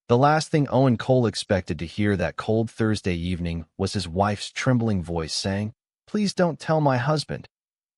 The last thing Owen Cole expected to hear that cold Thursday evening was his wife's trembling voice saying, "Please don't tell my husband.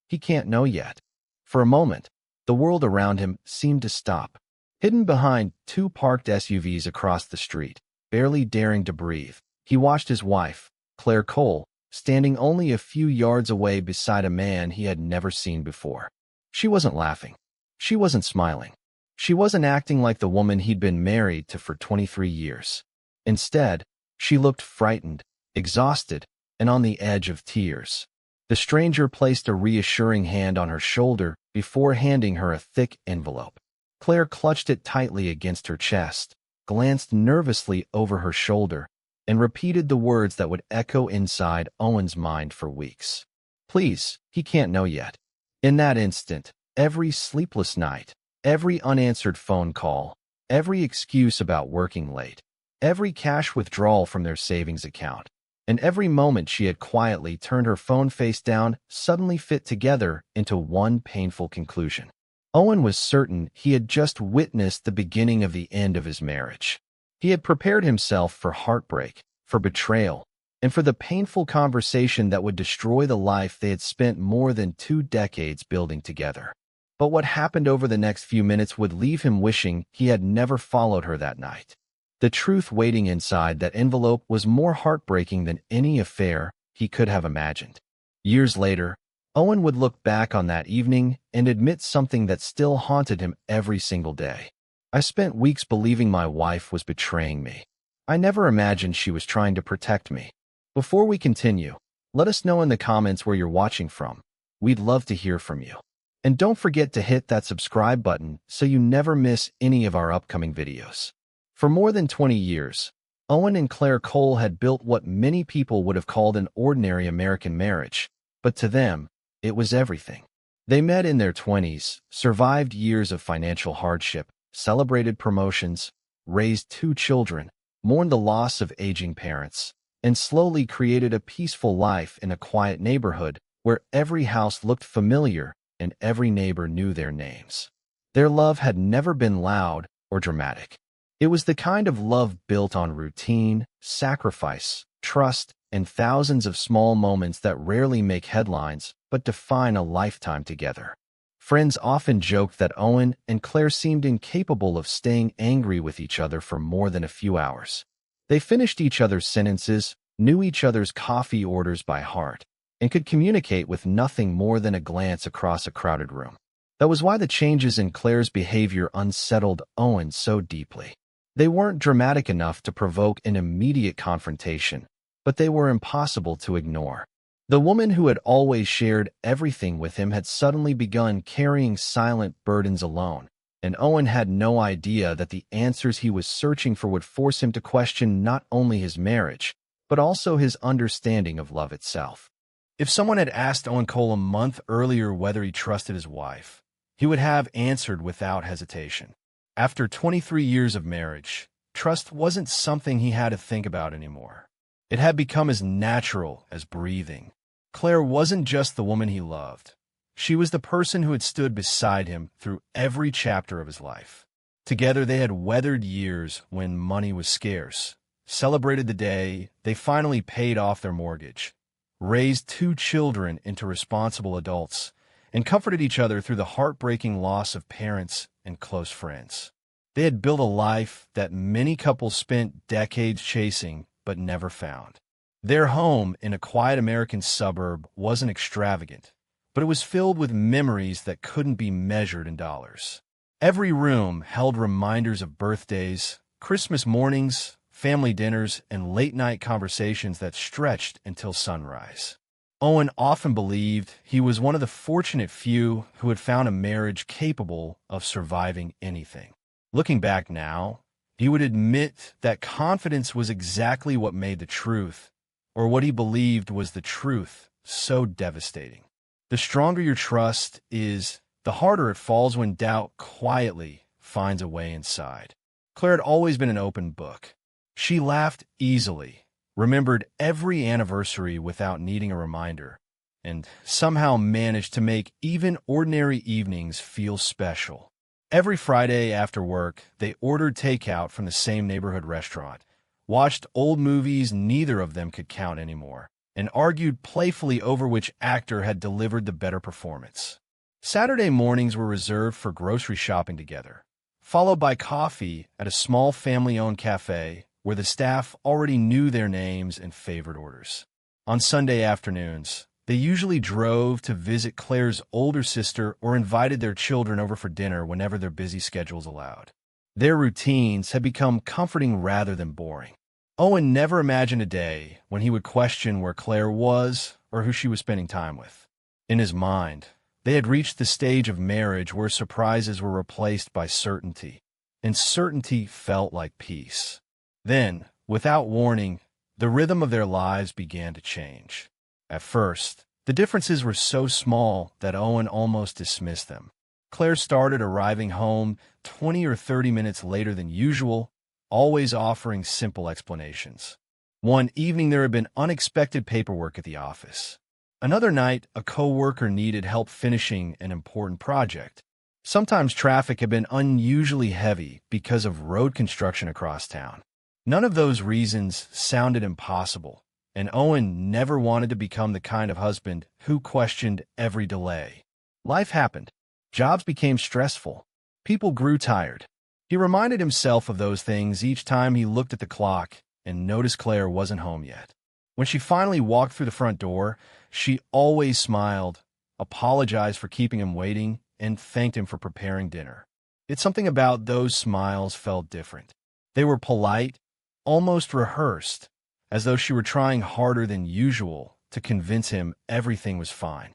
He can't know yet." For a moment, the world around him seemed to stop. Hidden behind two parked SUVs across the street, barely daring to breathe, he watched his wife, Claire Cole, standing only a few yards away beside a man he had never seen before. She wasn't laughing. She wasn't smiling. She wasn't acting like the woman he'd been married to for 23 years. Instead, she looked frightened, exhausted, and on the edge of tears. The stranger placed a reassuring hand on her shoulder before handing her a thick envelope. Claire clutched it tightly against her chest, glanced nervously over her shoulder, and repeated the words that would echo inside Owen's mind for weeks. "Please, he can't know yet." In that instant, every sleepless night, every unanswered phone call, every excuse about working late, every cash withdrawal from their savings account, and every moment she had quietly turned her phone face down suddenly fit together into one painful conclusion. Owen was certain he had just witnessed the beginning of the end of his marriage. He had prepared himself for heartbreak, for betrayal, and for the painful conversation that would destroy the life they had spent more than 2 decades building together. But what happened over the next few minutes would leave him wishing he had never followed her that night. The truth waiting inside that envelope was more heartbreaking than any affair he could have imagined. Years later, Owen would look back on that evening and admit something that still haunted him every single day. "I spent weeks believing my wife was betraying me. I never imagined she was trying to protect me." Before we continue, let us know in the comments where you're watching from. We'd love to hear from you. And don't forget to hit that subscribe button so you never miss any of our upcoming videos. For more than 20 years, Owen and Claire Cole had built what many people would have called an ordinary American marriage, but to them, it was everything. They met in their 20s, survived years of financial hardship, celebrated promotions, raised 2 children, mourned the loss of aging parents, and slowly created a peaceful life in a quiet neighborhood where every house looked familiar and every neighbor knew their names. Their love had never been loud or dramatic. It was the kind of love built on routine, sacrifice, trust, and thousands of small moments that rarely make headlines but define a lifetime together. Friends often joked that Owen and Claire seemed incapable of staying angry with each other for more than a few hours. They finished each other's sentences, knew each other's coffee orders by heart, and could communicate with nothing more than a glance across a crowded room. That was why the changes in Claire's behavior unsettled Owen so deeply. They weren't dramatic enough to provoke an immediate confrontation, but they were impossible to ignore. The woman who had always shared everything with him had suddenly begun carrying silent burdens alone, and Owen had no idea that the answers he was searching for would force him to question not only his marriage, but also his understanding of love itself. If someone had asked Owen Cole a month earlier whether he trusted his wife, he would have answered without hesitation. After 23 years of marriage, trust wasn't something he had to think about anymore. It had become as natural as breathing. Claire wasn't just the woman he loved. She was the person who had stood beside him through every chapter of his life. Together they had weathered years when money was scarce, celebrated the day they finally paid off their mortgage, raised 2 children into responsible adults, and comforted each other through the heartbreaking loss of parents and close friends. They had built a life that many couples spent decades chasing but never found. Their home in a quiet American suburb wasn't extravagant, but it was filled with memories that couldn't be measured in dollars. Every room held reminders of birthdays, Christmas mornings, family dinners, and late-night conversations that stretched until sunrise. Owen often believed he was one of the fortunate few who had found a marriage capable of surviving anything. Looking back now, he would admit that confidence was exactly what made the truth, or what he believed was the truth, so devastating. The stronger your trust is, the harder it falls when doubt quietly finds a way inside. Claire had always been an open book. She laughed easily, remembered every anniversary without needing a reminder, and somehow managed to make even ordinary evenings feel special. Every Friday after work, they ordered takeout from the same neighborhood restaurant, watched old movies neither of them could count anymore, and argued playfully over which actor had delivered the better performance. Saturday mornings were reserved for grocery shopping together, followed by coffee at a small family-owned cafe where the staff already knew their names and favorite orders. On Sunday afternoons, they usually drove to visit Claire's older sister or invited their children over for dinner whenever their busy schedules allowed. Their routines had become comforting rather than boring. Owen never imagined a day when he would question where Claire was or who she was spending time with. In his mind, they had reached the stage of marriage where surprises were replaced by certainty, and certainty felt like peace. Then, without warning, the rhythm of their lives began to change. At first, the differences were so small that Owen almost dismissed them. Claire started arriving home 20 or 30 minutes later than usual, always offering simple explanations. One evening there had been unexpected paperwork at the office. Another night, a coworker needed help finishing an important project. Sometimes traffic had been unusually heavy because of road construction across town. None of those reasons sounded impossible, and Owen never wanted to become the kind of husband who questioned every delay. Life happened. Jobs became stressful. People grew tired. He reminded himself of those things each time he looked at the clock and noticed Claire wasn't home yet. When she finally walked through the front door, she always smiled, apologized for keeping him waiting, and thanked him for preparing dinner. It's something about those smiles felt different. They were polite, almost rehearsed, as though she were trying harder than usual to convince him everything was fine.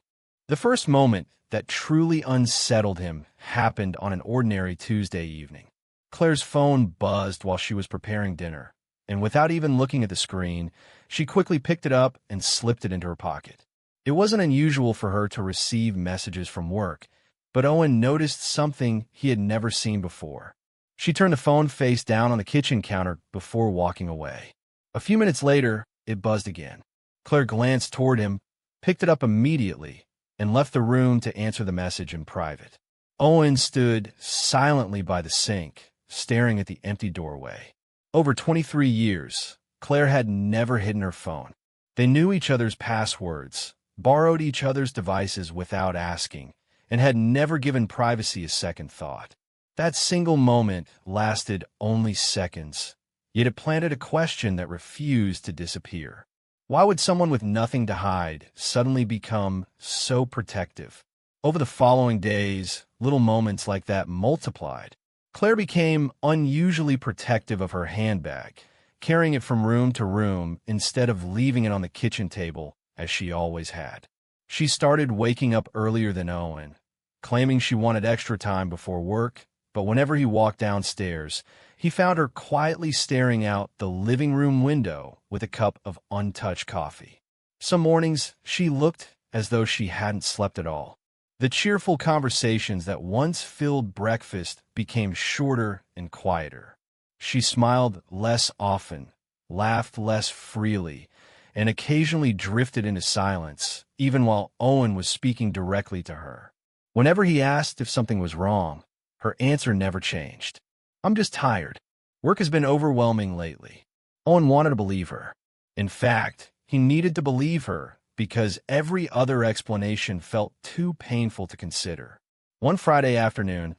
The first moment that truly unsettled him happened on an ordinary Tuesday evening. Claire's phone buzzed while she was preparing dinner, and without even looking at the screen, she quickly picked it up and slipped it into her pocket. It wasn't unusual for her to receive messages from work, but Owen noticed something he had never seen before. She turned the phone face down on the kitchen counter before walking away. A few minutes later, it buzzed again. Claire glanced toward him, picked it up immediately, and left the room to answer the message in private. Owen stood silently by the sink, staring at the empty doorway. Over 23 years, Claire had never hidden her phone. They knew each other's passwords, borrowed each other's devices without asking, and had never given privacy a second thought. That single moment lasted only seconds, yet it planted a question that refused to disappear. Why would someone with nothing to hide suddenly become so protective? Over the following days, little moments like that multiplied. Claire became unusually protective of her handbag, carrying it from room to room instead of leaving it on the kitchen table as she always had. She started waking up earlier than Owen, claiming she wanted extra time before work, but whenever he walked downstairs, he found her quietly staring out the living room window with a cup of untouched coffee. Some mornings, she looked as though she hadn't slept at all. The cheerful conversations that once filled breakfast became shorter and quieter. She smiled less often, laughed less freely, and occasionally drifted into silence, even while Owen was speaking directly to her. Whenever he asked if something was wrong, her answer never changed. "I'm just tired. Work has been overwhelming lately." Owen wanted to believe her. In fact, he needed to believe her because every other explanation felt too painful to consider. One Friday afternoon,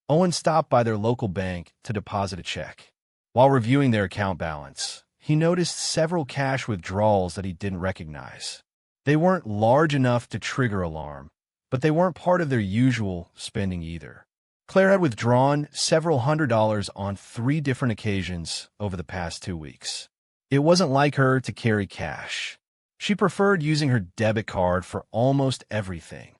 Owen stopped by their local bank to deposit a check. While reviewing their account balance, he noticed several cash withdrawals that he didn't recognize. They weren't large enough to trigger alarm, but they weren't part of their usual spending either. Claire had withdrawn several $100s on 3 different occasions over the past 2 weeks. It wasn't like her to carry cash. She preferred using her debit card for almost everything,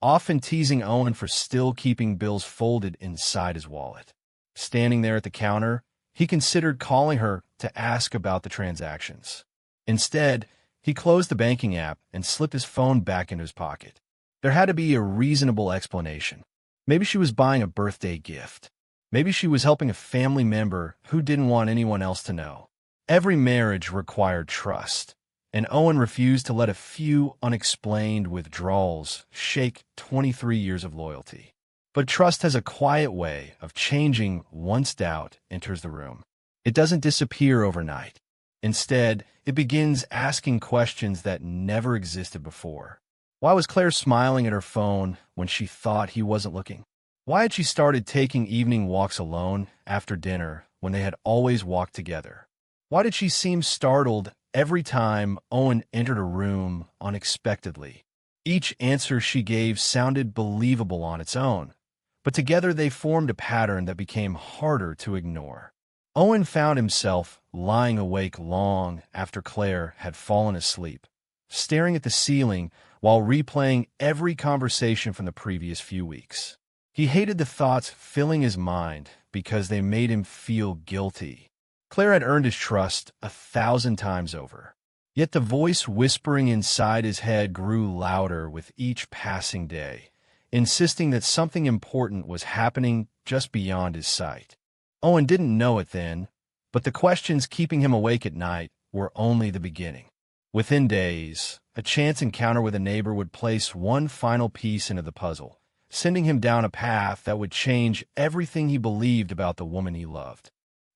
often teasing Owen for still keeping bills folded inside his wallet. Standing there at the counter, he considered calling her to ask about the transactions. Instead, he closed the banking app and slipped his phone back into his pocket. There had to be a reasonable explanation. Maybe she was buying a birthday gift. Maybe she was helping a family member who didn't want anyone else to know. Every marriage required trust, and Owen refused to let a few unexplained withdrawals shake 23 years of loyalty. But trust has a quiet way of changing once doubt enters the room. It doesn't disappear overnight. Instead, it begins asking questions that never existed before. Why was Claire smiling at her phone when she thought he wasn't looking? Why had she started taking evening walks alone after dinner when they had always walked together? Why did she seem startled every time Owen entered a room unexpectedly? Each answer she gave sounded believable on its own, but together they formed a pattern that became harder to ignore. Owen found himself lying awake long after Claire had fallen asleep, staring at the ceiling while replaying every conversation from the previous few weeks. He hated the thoughts filling his mind because they made him feel guilty. Claire had earned his trust 1,000 times over. Yet the voice whispering inside his head grew louder with each passing day, insisting that something important was happening just beyond his sight. Owen didn't know it then, but the questions keeping him awake at night were only the beginning. Within days, a chance encounter with a neighbor would place one final piece into the puzzle, sending him down a path that would change everything he believed about the woman he loved.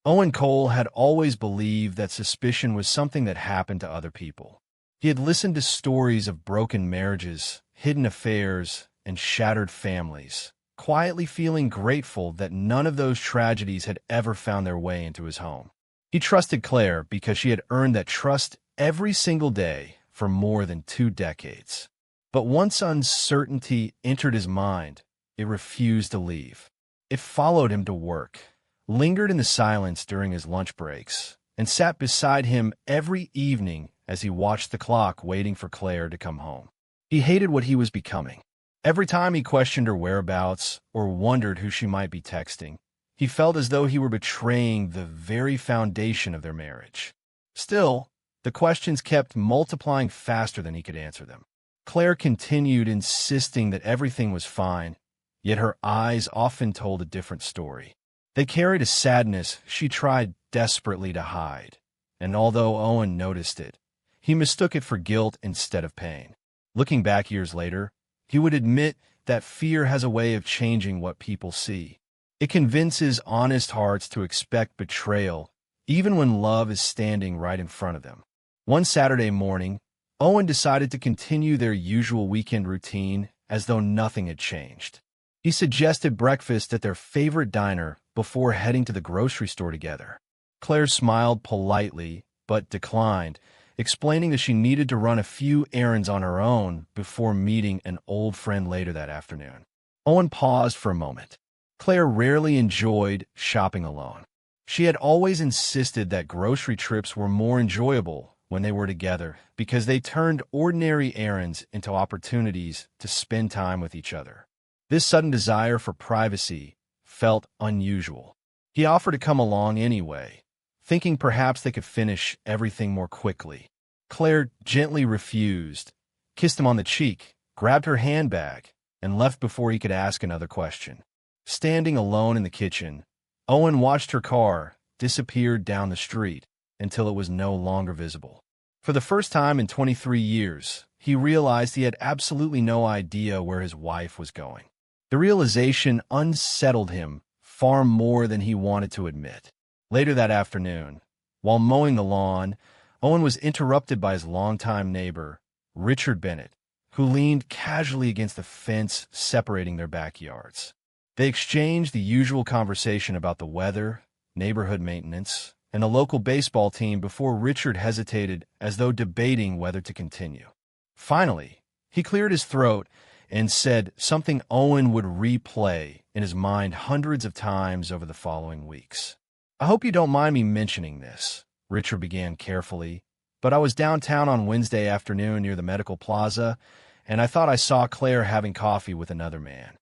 Owen Cole had always believed that suspicion was something that happened to other people. He had listened to stories of broken marriages, hidden affairs, and shattered families, quietly feeling grateful that none of those tragedies had ever found their way into his home. He trusted Claire because she had earned that trust every single day for more than 2 decades. But once uncertainty entered his mind, it refused to leave. It followed him to work, lingered in the silence during his lunch breaks, and sat beside him every evening as he watched the clock waiting for Claire to come home. He hated what he was becoming. Every time he questioned her whereabouts or wondered who she might be texting, he felt as though he were betraying the very foundation of their marriage. Still, the questions kept multiplying faster than he could answer them. Claire continued insisting that everything was fine, yet her eyes often told a different story. They carried a sadness she tried desperately to hide, and although Owen noticed it, he mistook it for guilt instead of pain. Looking back years later, he would admit that fear has a way of changing what people see. It convinces honest hearts to expect betrayal, even when love is standing right in front of them. One Saturday morning, Owen decided to continue their usual weekend routine as though nothing had changed. He suggested breakfast at their favorite diner before heading to the grocery store together. Claire smiled politely, but declined, explaining that she needed to run a few errands on her own before meeting an old friend later that afternoon. Owen paused for a moment. Claire rarely enjoyed shopping alone. She had always insisted that grocery trips were more enjoyable when they were together because they turned ordinary errands into opportunities to spend time with each other. This sudden desire for privacy felt unusual. He offered to come along anyway, thinking perhaps they could finish everything more quickly. Claire gently refused, kissed him on the cheek, grabbed her handbag, and left before he could ask another question. Standing alone in the kitchen, Owen watched her car disappear down the street until it was no longer visible. For the first time in 23 years, he realized he had absolutely no idea where his wife was going. The realization unsettled him far more than he wanted to admit. Later that afternoon, while mowing the lawn, Owen was interrupted by his longtime neighbor, Richard Bennett, who leaned casually against the fence separating their backyards. They exchanged the usual conversation about the weather, neighborhood maintenance, and the local baseball team before Richard hesitated as though debating whether to continue. Finally, he cleared his throat and said something Owen would replay in his mind hundreds of times over the following weeks. "I hope you don't mind me mentioning this," Richard began carefully, "but I was downtown on Wednesday afternoon near the Medical Plaza, and I thought I saw Claire having coffee with another man."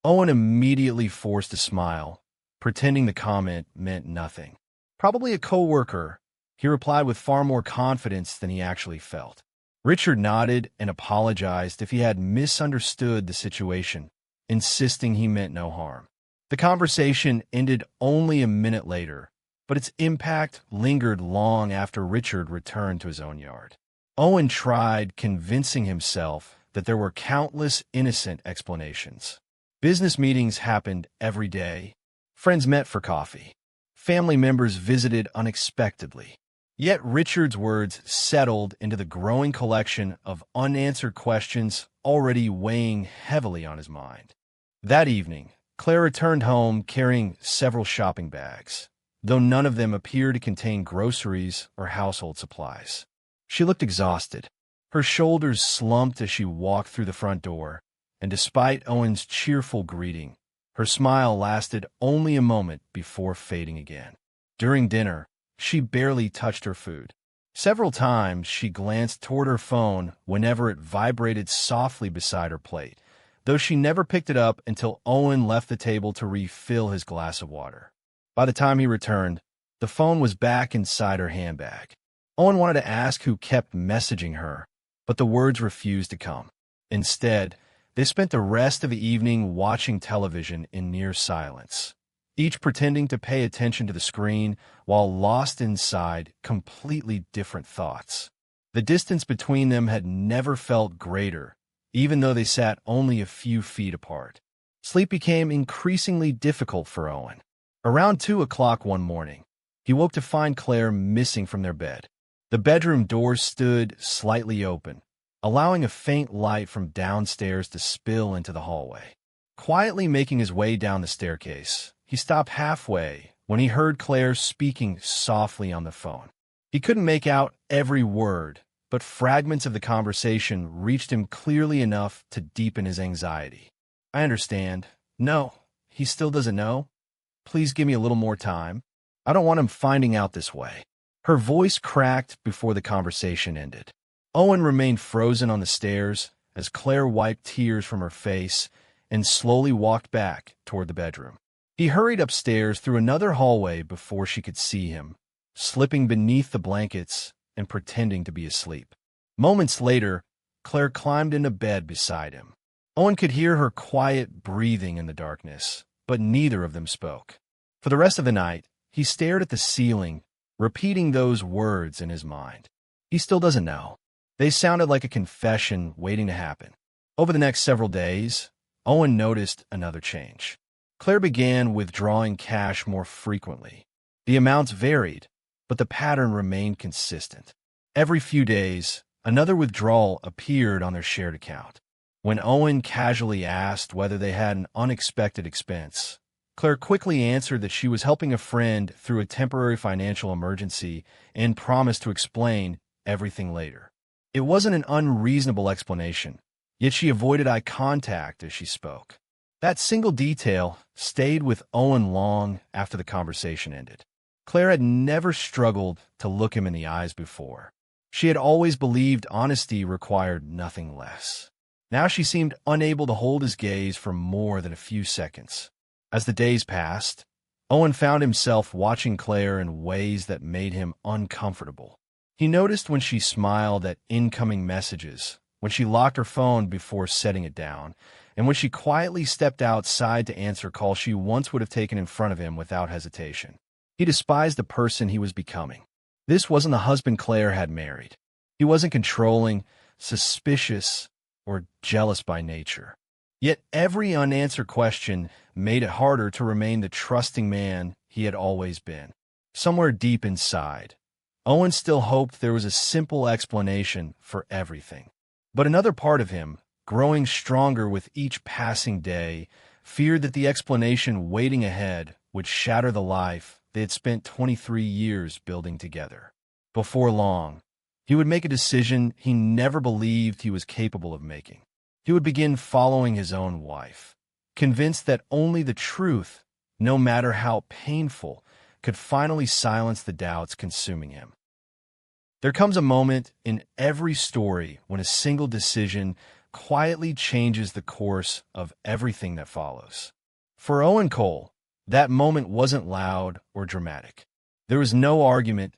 Owen immediately forced a smile, pretending the comment meant nothing. "Probably a coworker," he replied with far more confidence than he actually felt. Richard nodded and apologized if he had misunderstood the situation, insisting he meant no harm. The conversation ended only a minute later, but its impact lingered long after Richard returned to his own yard. Owen tried convincing himself that there were countless innocent explanations. Business meetings happened every day. Friends met for coffee. Family members visited unexpectedly. Yet Richard's words settled into the growing collection of unanswered questions already weighing heavily on his mind. That evening, Claire returned home carrying several shopping bags, though none of them appeared to contain groceries or household supplies. She looked exhausted. Her shoulders slumped as she walked through the front door, and despite Owen's cheerful greeting, her smile lasted only a moment before fading again. During dinner, she barely touched her food. Several times she glanced toward her phone whenever it vibrated softly beside her plate, though she never picked it up until Owen left the table to refill his glass of water. By the time he returned, the phone was back inside her handbag. Owen wanted to ask who kept messaging her, but the words refused to come. Instead, they spent the rest of the evening watching television in near silence, each pretending to pay attention to the screen while lost inside completely different thoughts. The distance between them had never felt greater, even though they sat only a few feet apart. Sleep became increasingly difficult for Owen. Around 2 o'clock one morning, he woke to find Claire missing from their bed. The bedroom door stood slightly open, allowing a faint light from downstairs to spill into the hallway. Quietly making his way down the staircase, he stopped halfway when he heard Claire speaking softly on the phone. He couldn't make out every word, but fragments of the conversation reached him clearly enough to deepen his anxiety. "I understand. No, he still doesn't know. Please give me a little more time. I don't want him finding out this way." Her voice cracked before the conversation ended. Owen remained frozen on the stairs as Claire wiped tears from her face and slowly walked back toward the bedroom. He hurried upstairs through another hallway before she could see him, slipping beneath the blankets and pretending to be asleep. Moments later, Claire climbed into bed beside him. Owen could hear her quiet breathing in the darkness, but neither of them spoke. For the rest of the night, he stared at the ceiling, repeating those words in his mind. He still doesn't know. They sounded like a confession waiting to happen. Over the next several days, Owen noticed another change. Claire began withdrawing cash more frequently. The amounts varied, but the pattern remained consistent. Every few days, another withdrawal appeared on their shared account. When Owen casually asked whether they had an unexpected expense, Claire quickly answered that she was helping a friend through a temporary financial emergency and promised to explain everything later. It wasn't an unreasonable explanation, yet she avoided eye contact as she spoke. That single detail stayed with Owen long after the conversation ended. Claire had never struggled to look him in the eyes before. She had always believed honesty required nothing less. Now she seemed unable to hold his gaze for more than a few seconds. As the days passed, Owen found himself watching Claire in ways that made him uncomfortable. He noticed when she smiled at incoming messages, when she locked her phone before setting it down, and when she quietly stepped outside to answer calls she once would have taken in front of him without hesitation. He despised the person he was becoming. This wasn't the husband Claire had married. He wasn't controlling, suspicious, or jealous by nature. Yet every unanswered question made it harder to remain the trusting man he had always been. Somewhere deep inside, Owen still hoped there was a simple explanation for everything. But another part of him, growing stronger with each passing day, feared that the explanation waiting ahead would shatter the life they had spent 23 years building together. Before long, he would make a decision he never believed he was capable of making. He would begin following his own wife, convinced that only the truth, no matter how painful, could finally silence the doubts consuming him. There comes a moment in every story when a single decision quietly changes the course of everything that follows. For Owen Cole, that moment wasn't loud or dramatic. There was no argument,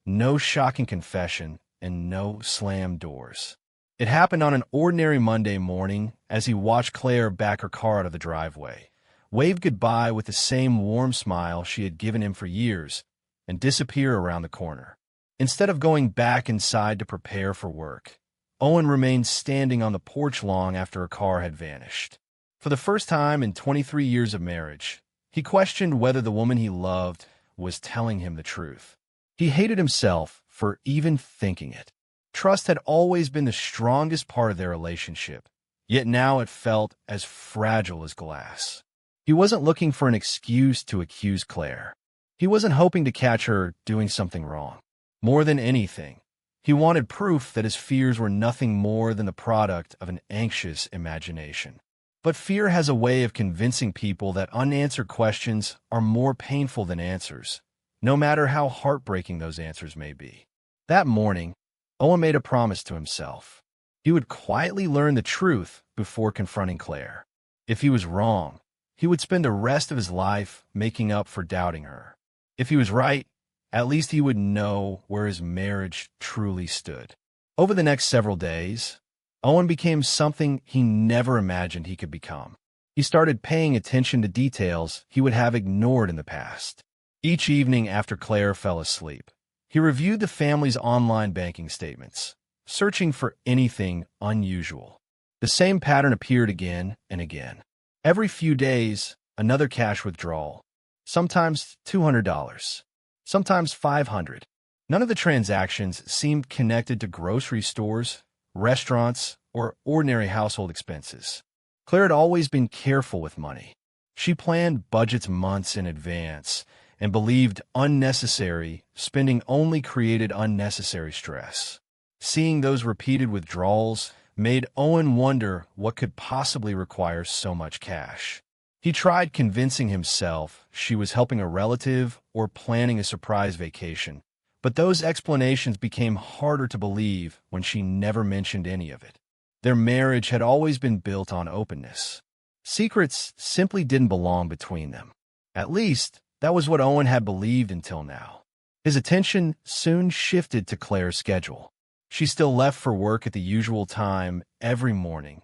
no shocking confession, and no slammed doors. It happened on an ordinary Monday morning as he watched Claire back her car out of the driveway, waved goodbye with the same warm smile she had given him for years, and disappear around the corner. Instead of going back inside to prepare for work, Owen remained standing on the porch long after her car had vanished. For the first time in 23 years of marriage, he questioned whether the woman he loved was telling him the truth. He hated himself for even thinking it. Trust had always been the strongest part of their relationship, yet now it felt as fragile as glass. He wasn't looking for an excuse to accuse Claire. He wasn't hoping to catch her doing something wrong. More than anything, he wanted proof that his fears were nothing more than the product of an anxious imagination. But fear has a way of convincing people that unanswered questions are more painful than answers, no matter how heartbreaking those answers may be. That morning, Owen made a promise to himself. He would quietly learn the truth before confronting Claire. If he was wrong, he would spend the rest of his life making up for doubting her. If he was right, at least he would know where his marriage truly stood. Over the next several days, Owen became something he never imagined he could become. He started paying attention to details he would have ignored in the past. Each evening after Claire fell asleep, he reviewed the family's online banking statements, searching for anything unusual. The same pattern appeared again and again. Every few days, another cash withdrawal, sometimes $200, sometimes $500. None of the transactions seemed connected to grocery stores, restaurants, or ordinary household expenses. Claire had always been careful with money. She planned budgets months in advance and believed unnecessary spending only created unnecessary stress. Seeing those repeated withdrawals made Owen wonder what could possibly require so much cash. He tried convincing himself she was helping a relative or planning a surprise vacation, but those explanations became harder to believe when she never mentioned any of it. Their marriage had always been built on openness. Secrets simply didn't belong between them. At least, that was what Owen had believed until now. His attention soon shifted to Claire's schedule. She still left for work at the usual time every morning,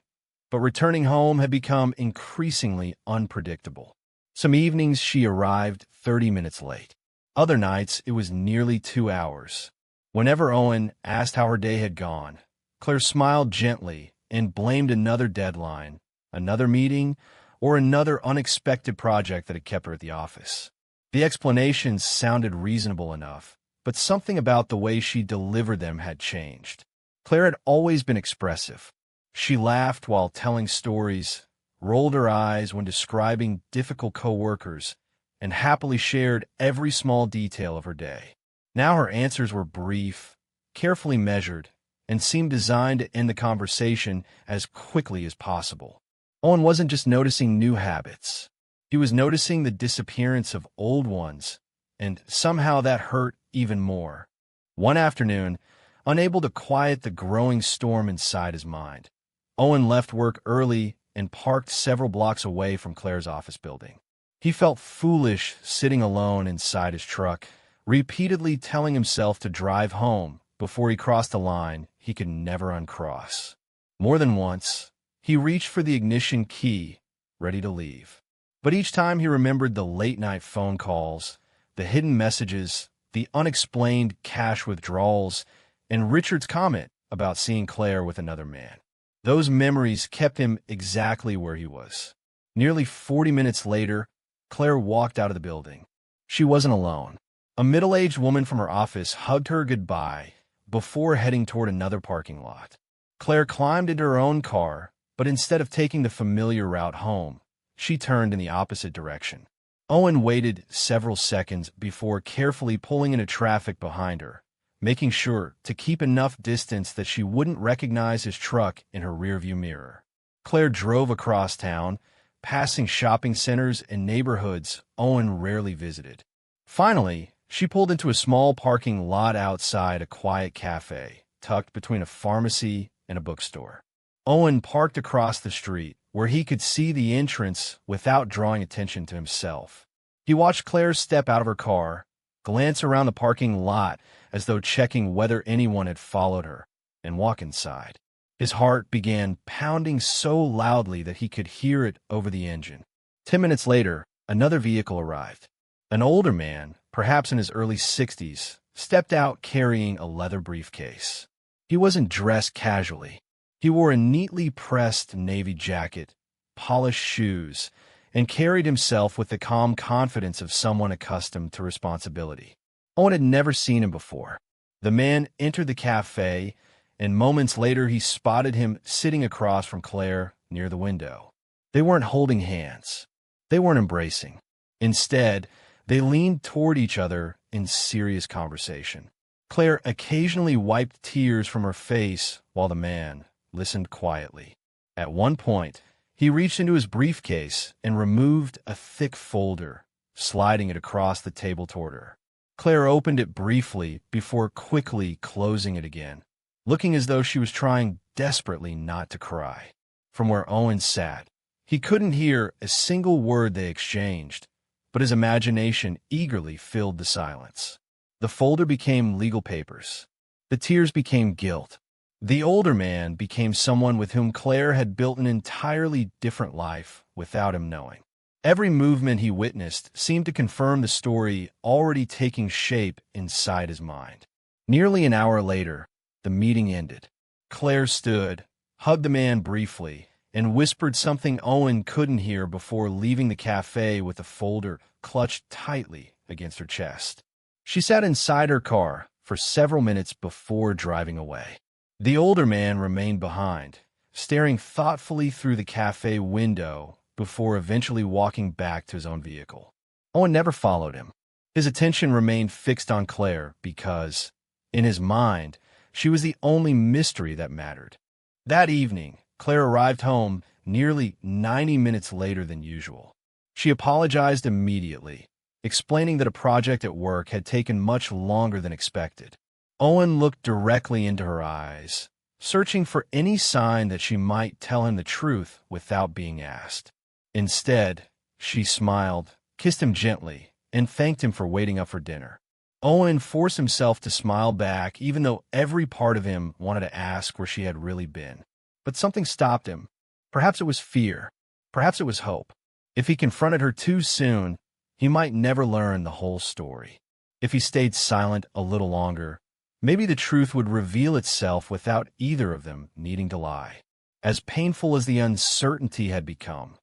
but returning home had become increasingly unpredictable. Some evenings she arrived 30 minutes late. Other nights it was nearly 2 hours. Whenever Owen asked how her day had gone, Claire smiled gently and blamed another deadline, another meeting, or another unexpected project that had kept her at the office. The explanations sounded reasonable enough, but something about the way she delivered them had changed. Claire had always been expressive. She laughed while telling stories, rolled her eyes when describing difficult coworkers, and happily shared every small detail of her day. Now her answers were brief, carefully measured, and seemed designed to end the conversation as quickly as possible. Owen wasn't just noticing new habits. He was noticing the disappearance of old ones, and somehow that hurt even more. One afternoon, unable to quiet the growing storm inside his mind, Owen left work early and parked several blocks away from Claire's office building. He felt foolish sitting alone inside his truck, repeatedly telling himself to drive home before he crossed a line he could never uncross. More than once, he reached for the ignition key, ready to leave. But each time he remembered the late-night phone calls, the hidden messages, the unexplained cash withdrawals, and Richard's comment about seeing Claire with another man. Those memories kept him exactly where he was. Nearly 40 minutes later, Claire walked out of the building. She wasn't alone. A middle-aged woman from her office hugged her goodbye before heading toward another parking lot. Claire climbed into her own car, but instead of taking the familiar route home, she turned in the opposite direction. Owen waited several seconds before carefully pulling into traffic behind her, making sure to keep enough distance that she wouldn't recognize his truck in her rearview mirror. Claire drove across town, passing shopping centers and neighborhoods Owen rarely visited. Finally, she pulled into a small parking lot outside a quiet cafe, tucked between a pharmacy and a bookstore. Owen parked across the street, where he could see the entrance without drawing attention to himself. He watched Claire step out of her car, glance around the parking lot as though checking whether anyone had followed her, and walk inside. His heart began pounding so loudly that he could hear it over the engine. 10 minutes later, another vehicle arrived. An older man, perhaps in his early 60s, stepped out carrying a leather briefcase. He wasn't dressed casually. He wore a neatly pressed navy jacket, polished shoes, and carried himself with the calm confidence of someone accustomed to responsibility. Owen had never seen him before. The man entered the cafe, and moments later he spotted him sitting across from Claire near the window. They weren't holding hands. They weren't embracing. Instead, they leaned toward each other in serious conversation. Claire occasionally wiped tears from her face while the man listened quietly. At one point, he reached into his briefcase and removed a thick folder, sliding it across the table toward her. Claire opened it briefly before quickly closing it again, looking as though she was trying desperately not to cry. From where Owen sat, he couldn't hear a single word they exchanged, but his imagination eagerly filled the silence. The folder became legal papers. The tears became guilt. The older man became someone with whom Claire had built an entirely different life without him knowing. Every movement he witnessed seemed to confirm the story already taking shape inside his mind. Nearly an hour later, the meeting ended. Claire stood, hugged the man briefly, and whispered something Owen couldn't hear before leaving the cafe with the folder clutched tightly against her chest. She sat inside her car for several minutes before driving away. The older man remained behind, staring thoughtfully through the cafe window before eventually walking back to his own vehicle. Owen never followed him. His attention remained fixed on Claire because, in his mind, she was the only mystery that mattered. That evening, Claire arrived home nearly 90 minutes later than usual. She apologized immediately, explaining that a project at work had taken much longer than expected. Owen looked directly into her eyes, searching for any sign that she might tell him the truth without being asked. Instead, she smiled, kissed him gently, and thanked him for waiting up for dinner. Owen forced himself to smile back, even though every part of him wanted to ask where she had really been. But something stopped him. Perhaps it was fear. Perhaps it was hope. If he confronted her too soon, he might never learn the whole story. If he stayed silent a little longer, maybe the truth would reveal itself without either of them needing to lie. As painful as the uncertainty had become,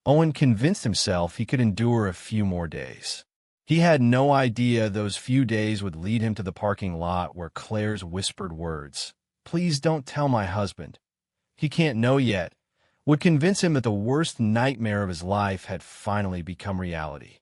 Owen convinced himself he could endure a few more days. He had no idea those few days would lead him to the parking lot where Claire's whispered words, "Please don't tell my husband. He can't know yet," would convince him that the worst nightmare of his life had finally become reality.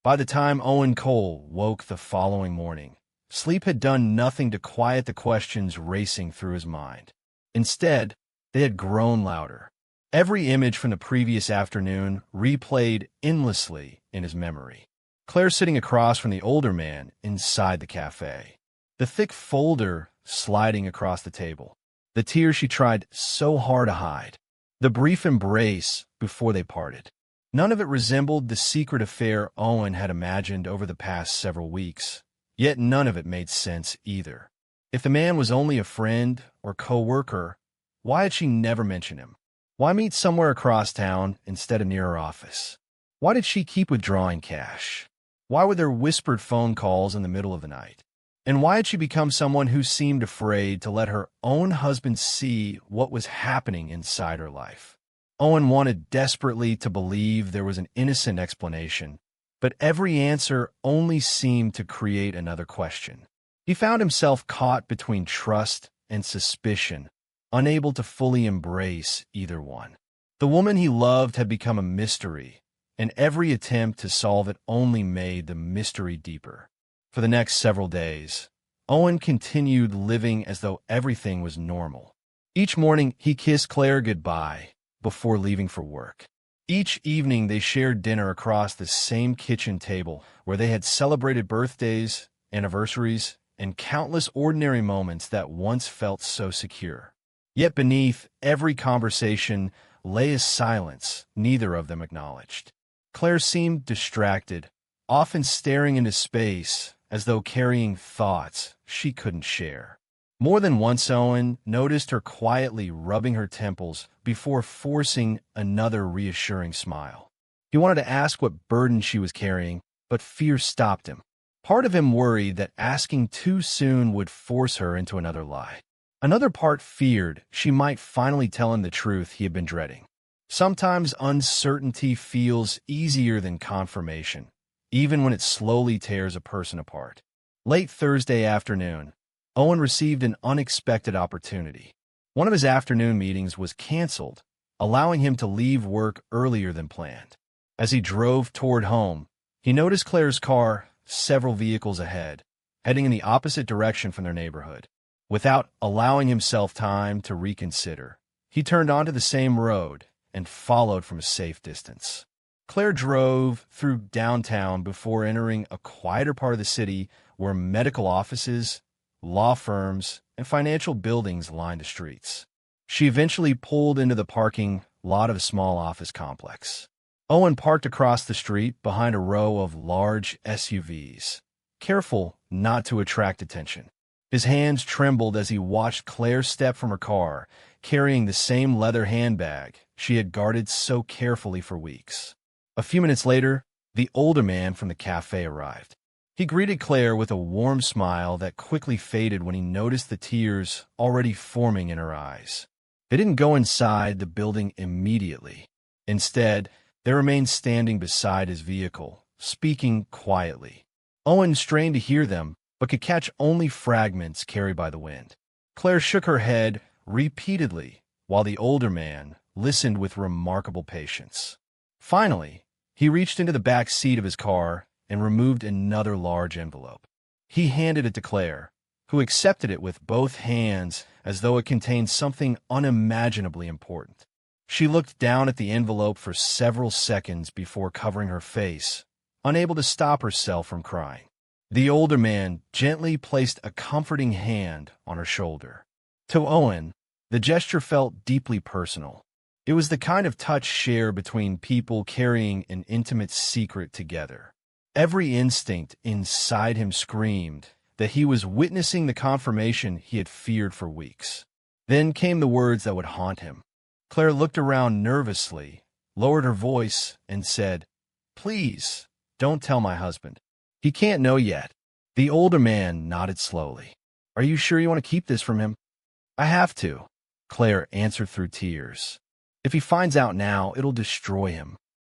By the time Owen Cole woke the following morning, sleep had done nothing to quiet the questions racing through his mind. Instead, they had grown louder. Every image from the previous afternoon replayed endlessly in his memory. Claire sitting across from the older man inside the cafe. The thick folder sliding across the table. The tears she tried so hard to hide. The brief embrace before they parted. None of it resembled the secret affair Owen had imagined over the past several weeks, yet none of it made sense either. If the man was only a friend or co-worker, why had she never mentioned him? Why meet somewhere across town instead of near her office? Why did she keep withdrawing cash? Why were there whispered phone calls in the middle of the night? And why had she become someone who seemed afraid to let her own husband see what was happening inside her life? Owen wanted desperately to believe there was an innocent explanation, but every answer only seemed to create another question. He found himself caught between trust and suspicion, unable to fully embrace either one. The woman he loved had become a mystery, and every attempt to solve it only made the mystery deeper. For the next several days, Owen continued living as though everything was normal. Each morning, he kissed Claire goodbye before leaving for work. Each evening, they shared dinner across the same kitchen table where they had celebrated birthdays, anniversaries, and countless ordinary moments that once felt so secure. Yet beneath every conversation lay a silence neither of them acknowledged. Claire seemed distracted, often staring into space as though carrying thoughts she couldn't share. More than once, Owen noticed her quietly rubbing her temples before forcing another reassuring smile. He wanted to ask what burden she was carrying, but fear stopped him. Part of him worried that asking too soon would force her into another lie. Another part feared she might finally tell him the truth he had been dreading. Sometimes uncertainty feels easier than confirmation, even when it slowly tears a person apart. Late Thursday afternoon, Owen received an unexpected opportunity. One of his afternoon meetings was canceled, allowing him to leave work earlier than planned. As he drove toward home, he noticed Claire's car several vehicles ahead, heading in the opposite direction from their neighborhood. Without allowing himself time to reconsider, he turned onto the same road and followed from a safe distance. Claire drove through downtown before entering a quieter part of the city where medical offices, law firms, and financial buildings lined the streets. She eventually pulled into the parking lot of a small office complex. Owen parked across the street behind a row of large SUVs, careful not to attract attention. His hands trembled as he watched Claire step from her car, carrying the same leather handbag she had guarded so carefully for weeks. A few minutes later, the older man from the cafe arrived. He greeted Claire with a warm smile that quickly faded when he noticed the tears already forming in her eyes. They didn't go inside the building immediately. Instead, they remained standing beside his vehicle, speaking quietly. Owen strained to hear them, but could catch only fragments carried by the wind. Claire shook her head repeatedly, while the older man listened with remarkable patience. Finally, he reached into the back seat of his car and removed another large envelope. He handed it to Claire, who accepted it with both hands as though it contained something unimaginably important. She looked down at the envelope for several seconds before covering her face, unable to stop herself from crying. The older man gently placed a comforting hand on her shoulder. To Owen, the gesture felt deeply personal. It was the kind of touch shared between people carrying an intimate secret together. Every instinct inside him screamed that he was witnessing the confirmation he had feared for weeks. Then came the words that would haunt him. Claire looked around nervously, lowered her voice, and said, "Please, don't tell my husband. He can't know yet." The older man nodded slowly. "Are you sure you want to keep this from him?" "I have to," Claire answered through tears. "If he finds out now, it'll destroy him."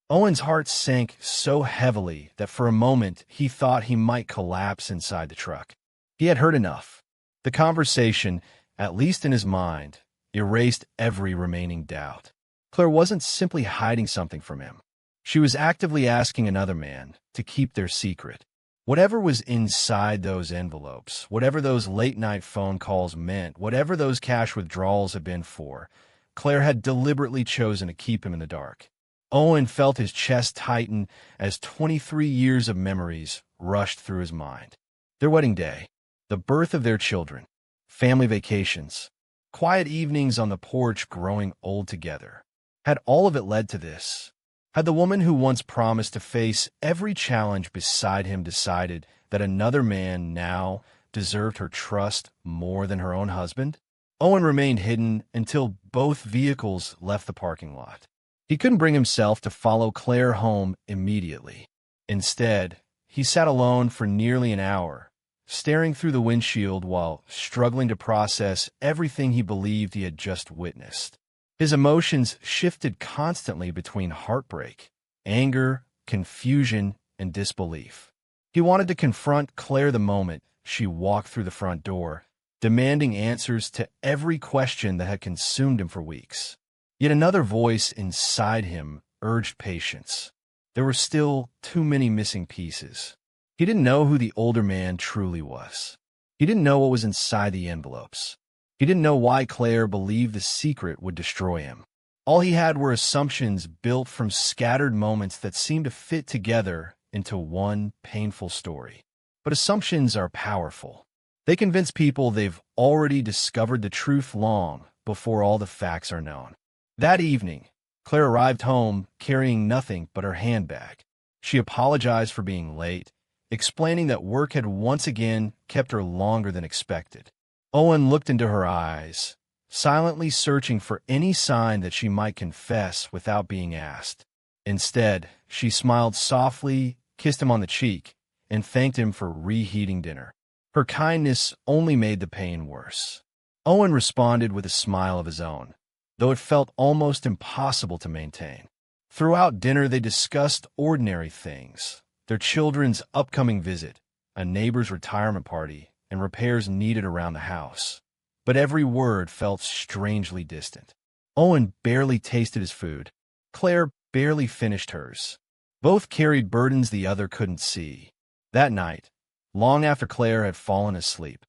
Owen's heart sank so heavily that for a moment he thought he might collapse inside the truck. He had heard enough. The conversation, at least in his mind, erased every remaining doubt. Claire wasn't simply hiding something from him. She was actively asking another man to keep their secret. Whatever was inside those envelopes, whatever those late-night phone calls meant, whatever those cash withdrawals had been for, Claire had deliberately chosen to keep him in the dark. Owen felt his chest tighten as 23 years of memories rushed through his mind. Their wedding day, the birth of their children, family vacations, quiet evenings on the porch growing old together. Had all of it led to this? Had the woman who once promised to face every challenge beside him decided that another man now deserved her trust more than her own husband? Owen remained hidden until both vehicles left the parking lot. He couldn't bring himself to follow Claire home immediately. Instead, he sat alone for nearly an hour, staring through the windshield while struggling to process everything he believed he had just witnessed. His emotions shifted constantly between heartbreak, anger, confusion, and disbelief. He wanted to confront Claire the moment she walked through the front door, demanding answers to every question that had consumed him for weeks. Yet another voice inside him urged patience. There were still too many missing pieces. He didn't know who the older man truly was. He didn't know what was inside the envelopes. He didn't know why Claire believed the secret would destroy him. All he had were assumptions built from scattered moments that seemed to fit together into one painful story. But assumptions are powerful. They convince people they've already discovered the truth long before all the facts are known. That evening, Claire arrived home carrying nothing but her handbag. She apologized for being late, explaining that work had once again kept her longer than expected. Owen looked into her eyes, silently searching for any sign that she might confess without being asked. Instead, she smiled softly, kissed him on the cheek, and thanked him for reheating dinner. Her kindness only made the pain worse. Owen responded with a smile of his own. though it felt almost impossible to maintain. Throughout dinner, they discussed ordinary things: their children's upcoming visit, a neighbor's retirement party, and repairs needed around the house. But every word felt strangely distant. Owen barely tasted his food. Claire barely finished hers. Both carried burdens the other couldn't see. That night, long after Claire had fallen asleep,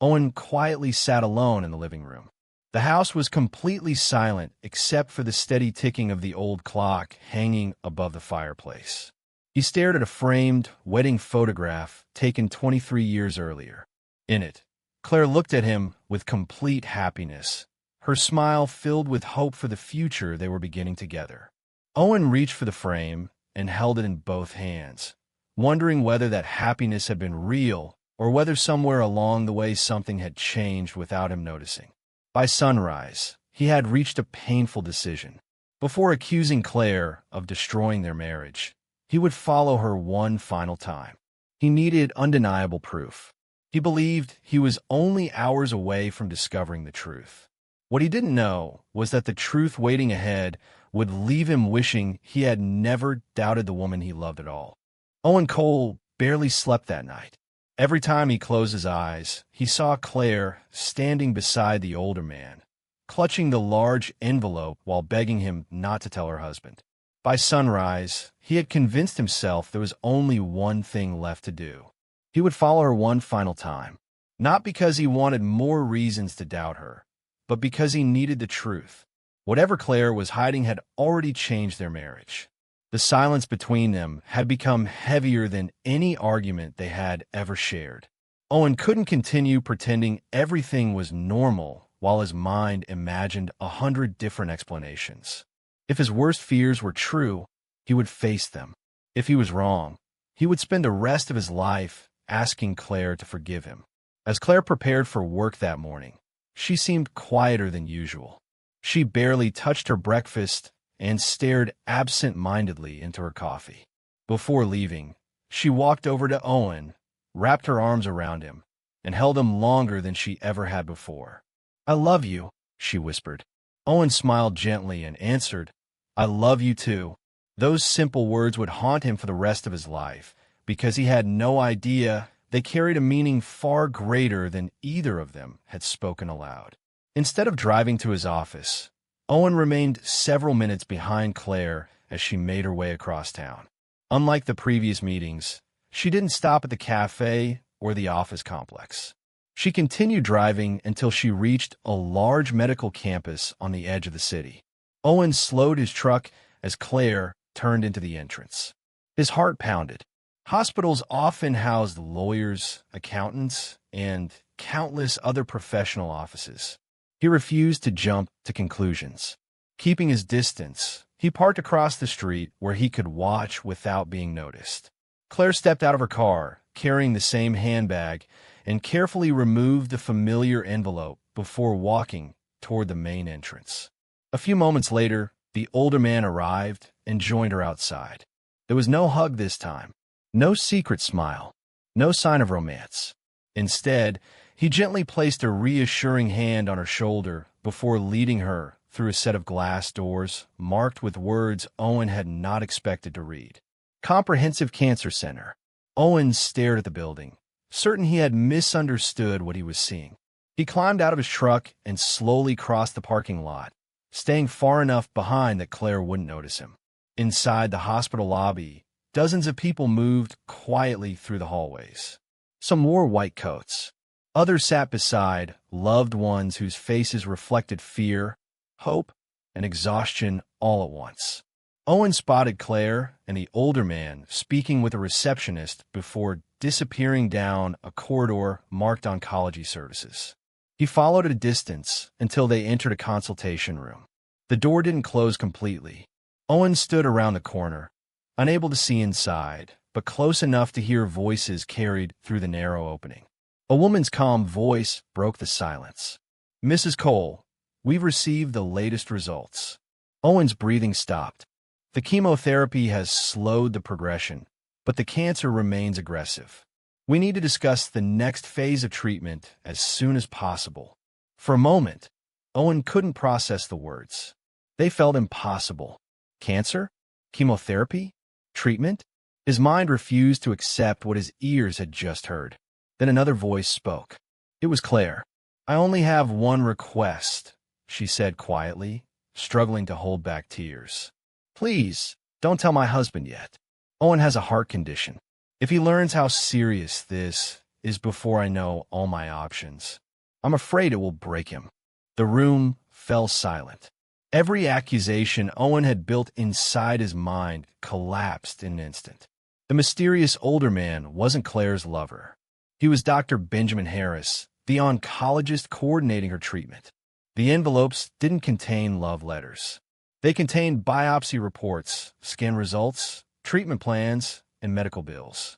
Owen quietly sat alone in the living room. The house was completely silent except for the steady ticking of the old clock hanging above the fireplace. He stared at a framed wedding photograph taken 23 years earlier. In it, Claire looked at him with complete happiness, her smile filled with hope for the future they were beginning together. Owen reached for the frame and held it in both hands, wondering whether that happiness had been real or whether somewhere along the way something had changed without him noticing. By sunrise, he had reached a painful decision. Before accusing Claire of destroying their marriage, he would follow her one final time. He needed undeniable proof. He believed he was only hours away from discovering the truth. What he didn't know was that the truth waiting ahead would leave him wishing he had never doubted the woman he loved at all. Owen Cole barely slept that night. Every time he closed his eyes, he saw Claire standing beside the older man, clutching the large envelope while begging him not to tell her husband. By sunrise, he had convinced himself there was only one thing left to do. He would follow her one final time, not because he wanted more reasons to doubt her, but because he needed the truth. Whatever Claire was hiding had already changed their marriage. The silence between them had become heavier than any argument they had ever shared. Owen couldn't continue pretending everything was normal while his mind imagined 100 different explanations. If his worst fears were true, he would face them. If he was wrong, he would spend the rest of his life asking Claire to forgive him. As Claire prepared for work that morning, she seemed quieter than usual. She barely touched her breakfast and stared absent-mindedly into her coffee. Before leaving, she walked over to Owen, wrapped her arms around him, and held him longer than she ever had before. "I love you," she whispered. Owen smiled gently and answered, "I love you too." Those simple words would haunt him for the rest of his life, because he had no idea they carried a meaning far greater than either of them had spoken aloud. Instead of driving to his office, Owen remained several minutes behind Claire as she made her way across town. Unlike the previous meetings, she didn't stop at the cafe or the office complex. She continued driving until she reached a large medical campus on the edge of the city. Owen slowed his truck as Claire turned into the entrance. His heart pounded. Hospitals often housed lawyers, accountants, and countless other professional offices. He refused to jump to conclusions. Keeping his distance, he parked across the street where he could watch without being noticed. Claire stepped out of her car, carrying the same handbag, and carefully removed the familiar envelope before walking toward the main entrance. A few moments later, the older man arrived and joined her outside. There was no hug this time, no secret smile, no sign of romance. Instead, he gently placed a reassuring hand on her shoulder before leading her through a set of glass doors marked with words Owen had not expected to read. Comprehensive Cancer Center. Owen stared at the building, certain he had misunderstood what he was seeing. He climbed out of his truck and slowly crossed the parking lot, staying far enough behind that Claire wouldn't notice him. Inside the hospital lobby, dozens of people moved quietly through the hallways. Some wore white coats. Others sat beside loved ones whose faces reflected fear, hope, and exhaustion all at once. Owen spotted Claire and the older man speaking with a receptionist before disappearing down a corridor marked Oncology Services. He followed at a distance until they entered a consultation room. The door didn't close completely. Owen stood around the corner, unable to see inside, but close enough to hear voices carried through the narrow opening. A woman's calm voice broke the silence. "Mrs. Cole, we've received the latest results." Owen's breathing stopped. "The chemotherapy has slowed the progression, but the cancer remains aggressive. We need to discuss the next phase of treatment as soon as possible." For a moment, Owen couldn't process the words. They felt impossible. Cancer? Chemotherapy? Treatment? His mind refused to accept what his ears had just heard. Then another voice spoke. It was Claire. I only have one request, she said quietly, struggling to hold back tears. Please, don't tell my husband yet. Owen has a heart condition. If he learns how serious this is before I know all my options, I'm afraid it will break him. The room fell silent. Every accusation Owen had built inside his mind collapsed in an instant. The mysterious older man wasn't Claire's lover. He was Dr. Benjamin Harris, the oncologist coordinating her treatment. The envelopes didn't contain love letters. They contained biopsy reports, scan results, treatment plans, and medical bills.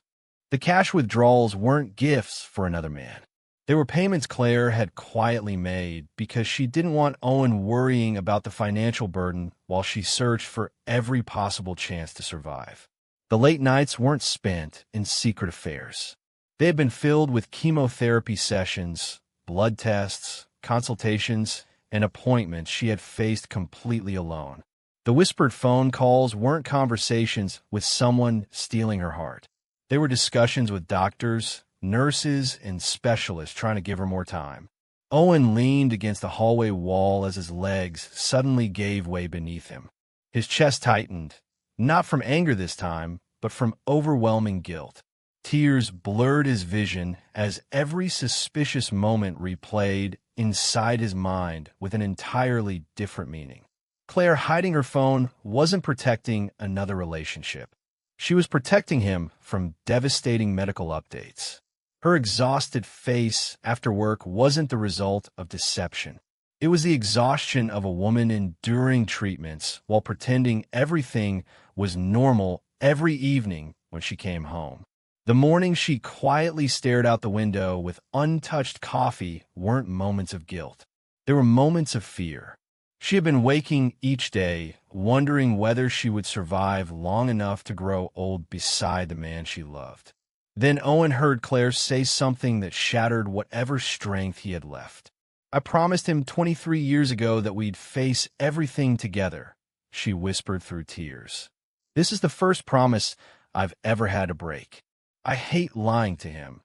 The cash withdrawals weren't gifts for another man. They were payments Claire had quietly made because she didn't want Owen worrying about the financial burden while she searched for every possible chance to survive. The late nights weren't spent in secret affairs. They had been filled with chemotherapy sessions, blood tests, consultations, and appointments she had faced completely alone. The whispered phone calls weren't conversations with someone stealing her heart. They were discussions with doctors, nurses, and specialists trying to give her more time. Owen leaned against the hallway wall as his legs suddenly gave way beneath him. His chest tightened, not from anger this time, but from overwhelming guilt. Tears blurred his vision as every suspicious moment replayed inside his mind with an entirely different meaning. Claire hiding her phone wasn't protecting another relationship. She was protecting him from devastating medical updates. Her exhausted face after work wasn't the result of deception. It was the exhaustion of a woman enduring treatments while pretending everything was normal every evening when she came home. The mornings she quietly stared out the window with untouched coffee weren't moments of guilt. They were moments of fear. She had been waking each day, wondering whether she would survive long enough to grow old beside the man she loved. Then Owen heard Claire say something that shattered whatever strength he had left. I promised him 23 years ago that we'd face everything together, she whispered through tears. This is the first promise I've ever had to break. I hate lying to him,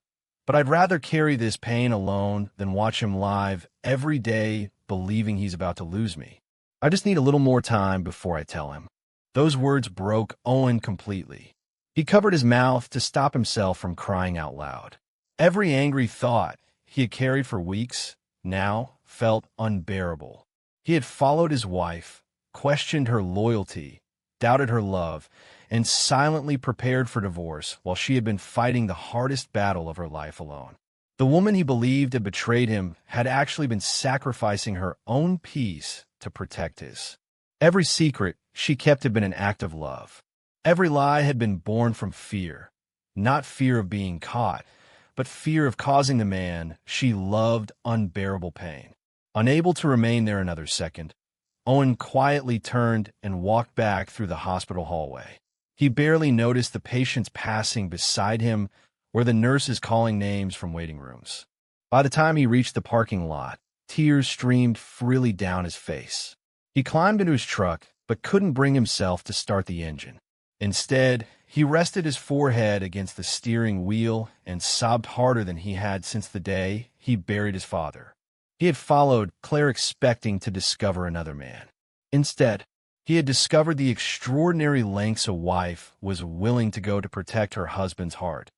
but I'd rather carry this pain alone than watch him live every day believing he's about to lose me. I just need a little more time before I tell him. Those words broke Owen completely. He covered his mouth to stop himself from crying out loud. Every angry thought he had carried for weeks now felt unbearable. He had followed his wife, questioned her loyalty, doubted her love, and silently prepared for divorce while she had been fighting the hardest battle of her life alone. The woman he believed had betrayed him had actually been sacrificing her own peace to protect his. Every secret she kept had been an act of love. Every lie had been born from fear, not fear of being caught, but fear of causing the man she loved unbearable pain. Unable to remain there another second, Owen quietly turned and walked back through the hospital hallway. He barely noticed the patients passing beside him or the nurses calling names from waiting rooms. By the time he reached the parking lot, tears streamed freely down his face. He climbed into his truck, but couldn't bring himself to start the engine. Instead, he rested his forehead against the steering wheel and sobbed harder than he had since the day he buried his father. He had followed Claire expecting to discover another man. Instead, he had discovered the extraordinary lengths a wife was willing to go to protect her husband's heart,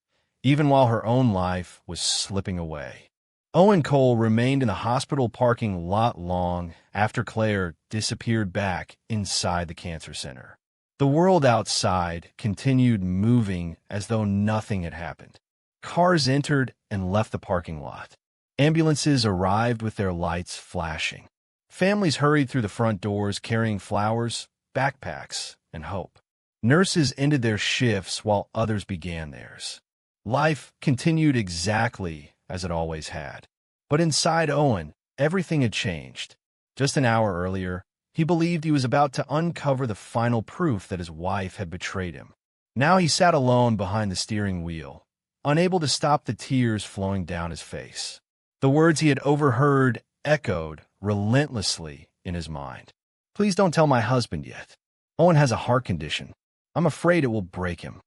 even while her own life was slipping away. Owen Cole remained in the hospital parking lot long after Claire disappeared back inside the cancer center. The world outside continued moving as though nothing had happened. Cars entered and left the parking lot. Ambulances arrived with their lights flashing. Families hurried through the front doors carrying flowers, backpacks, and hope. Nurses ended their shifts while others began theirs. Life continued exactly as it always had. But inside Owen, everything had changed. Just an hour earlier, he believed he was about to uncover the final proof that his wife had betrayed him. Now he sat alone behind the steering wheel, unable to stop the tears flowing down his face. The words he had overheard echoed relentlessly in his mind. Please don't tell my husband yet. Owen has a heart condition. I'm afraid it will break him.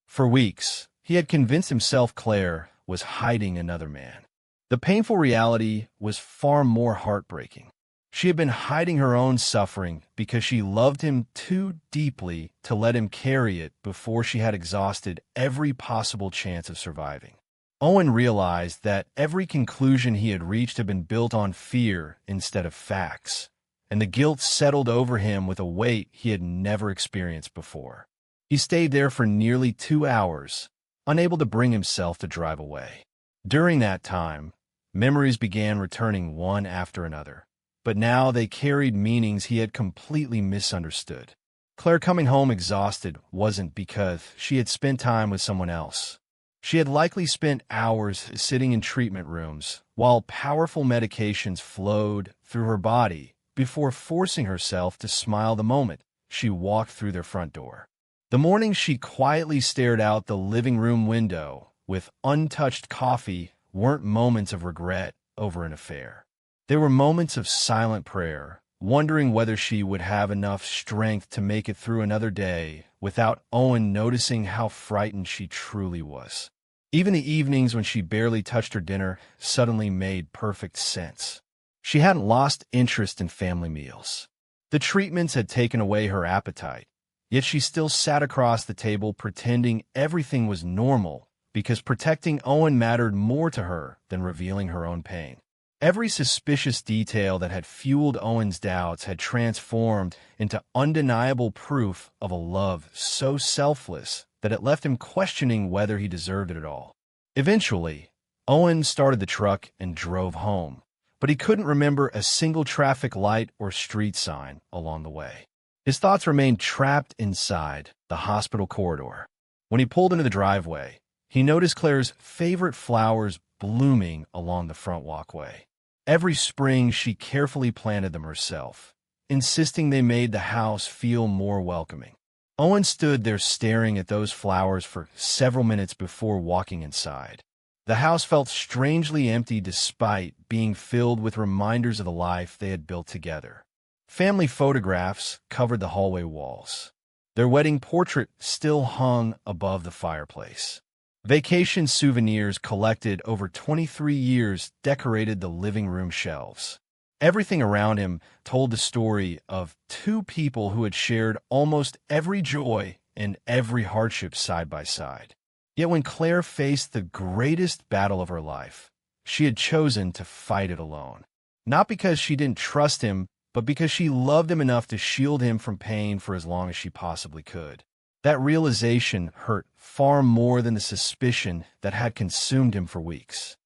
For weeks, he had convinced himself Claire was hiding another man. The painful reality was far more heartbreaking. She had been hiding her own suffering because she loved him too deeply to let him carry it before she had exhausted every possible chance of surviving. Owen realized that every conclusion he had reached had been built on fear instead of facts, and the guilt settled over him with a weight he had never experienced before. He stayed there for nearly 2 hours, unable to bring himself to drive away. During that time, memories began returning one after another, but now they carried meanings he had completely misunderstood. Claire coming home exhausted wasn't because she had spent time with someone else. She had likely spent hours sitting in treatment rooms while powerful medications flowed through her body before forcing herself to smile the moment she walked through their front door. The morning she quietly stared out the living room window with untouched coffee weren't moments of regret over an affair. They were moments of silent prayer, wondering whether she would have enough strength to make it through another day without Owen noticing how frightened she truly was. Even the evenings when she barely touched her dinner suddenly made perfect sense. She hadn't lost interest in family meals. The treatments had taken away her appetite, yet she still sat across the table pretending everything was normal because protecting Owen mattered more to her than revealing her own pain. Every suspicious detail that had fueled Owen's doubts had transformed into undeniable proof of a love so selfless that it left him questioning whether he deserved it at all. Eventually, Owen started the truck and drove home, but he couldn't remember a single traffic light or street sign along the way. His thoughts remained trapped inside the hospital corridor. When he pulled into the driveway, he noticed Claire's favorite flowers blooming along the front walkway. Every spring, she carefully planted them herself, insisting they made the house feel more welcoming. Owen stood there staring at those flowers for several minutes before walking inside. The house felt strangely empty despite being filled with reminders of the life they had built together. Family photographs covered the hallway walls. Their wedding portrait still hung above the fireplace. Vacation souvenirs collected over 23 years decorated the living room shelves. Everything around him told the story of two people who had shared almost every joy and every hardship side by side. Yet when Claire faced the greatest battle of her life, she had chosen to fight it alone. Not because she didn't trust him, but because she loved him enough to shield him from pain for as long as she possibly could. That realization hurt far more than the suspicion that had consumed him for weeks.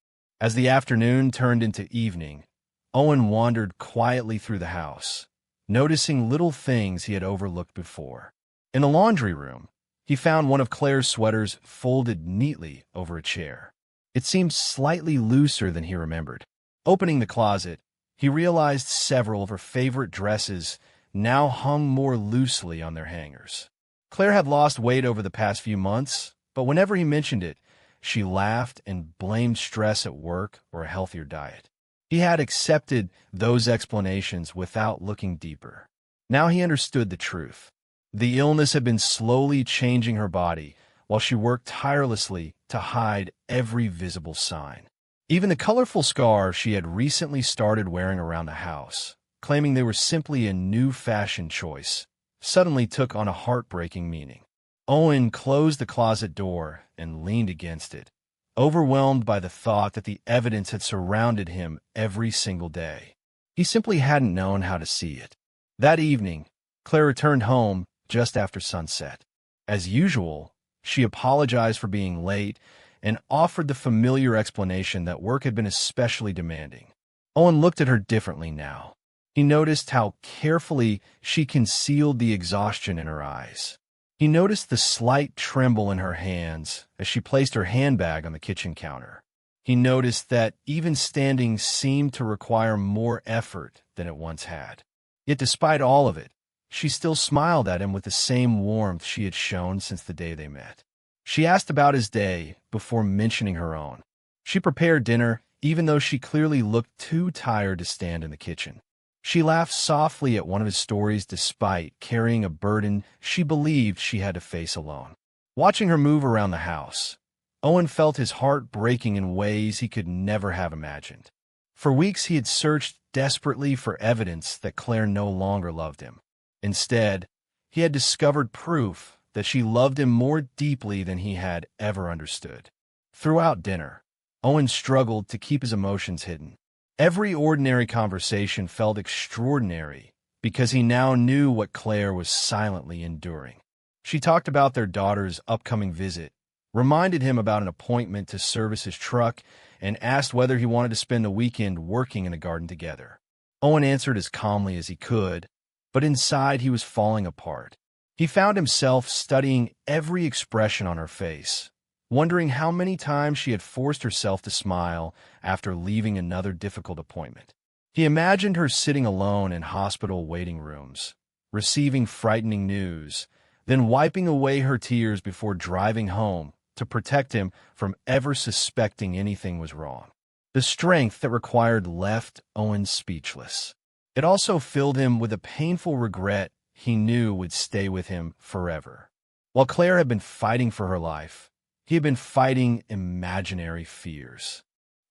As the afternoon turned into evening, Owen wandered quietly through the house, noticing little things he had overlooked before. In the laundry room, he found one of Claire's sweaters folded neatly over a chair. It seemed slightly looser than he remembered. Opening the closet, he realized several of her favorite dresses now hung more loosely on their hangers. Claire had lost weight over the past few months, but whenever he mentioned it, she laughed and blamed stress at work or a healthier diet. He had accepted those explanations without looking deeper. Now he understood the truth. The illness had been slowly changing her body while she worked tirelessly to hide every visible sign. Even the colorful scarves she had recently started wearing around the house, claiming they were simply a new fashion choice, suddenly took on a heartbreaking meaning. Owen closed the closet door and leaned against it, overwhelmed by the thought that the evidence had surrounded him every single day. He simply hadn't known how to see it. That evening, Claire returned home just after sunset. As usual, she apologized for being late and offered the familiar explanation that work had been especially demanding. Owen looked at her differently now. He noticed how carefully she concealed the exhaustion in her eyes. He noticed the slight tremble in her hands as she placed her handbag on the kitchen counter. He noticed that even standing seemed to require more effort than it once had. Yet despite all of it, she still smiled at him with the same warmth she had shown since the day they met. She asked about his day before mentioning her own. She prepared dinner even though she clearly looked too tired to stand in the kitchen. She laughed softly at one of his stories despite carrying a burden she believed she had to face alone. Watching her move around the house, Owen felt his heart breaking in ways he could never have imagined. For weeks he had searched desperately for evidence that Claire no longer loved him. Instead, he had discovered proof that she loved him more deeply than he had ever understood. Throughout dinner, Owen struggled to keep his emotions hidden. Every ordinary conversation felt extraordinary because he now knew what Claire was silently enduring. She talked about their daughter's upcoming visit, reminded him about an appointment to service his truck, and asked whether he wanted to spend the weekend working in a garden together. Owen answered as calmly as he could, but inside he was falling apart. He found himself studying every expression on her face, wondering how many times she had forced herself to smile after leaving another difficult appointment. He imagined her sitting alone in hospital waiting rooms, receiving frightening news, then wiping away her tears before driving home to protect him from ever suspecting anything was wrong. The strength that required left Owen speechless. It also filled him with a painful regret he knew would stay with him forever. While Claire had been fighting for her life, he had been fighting imaginary fears.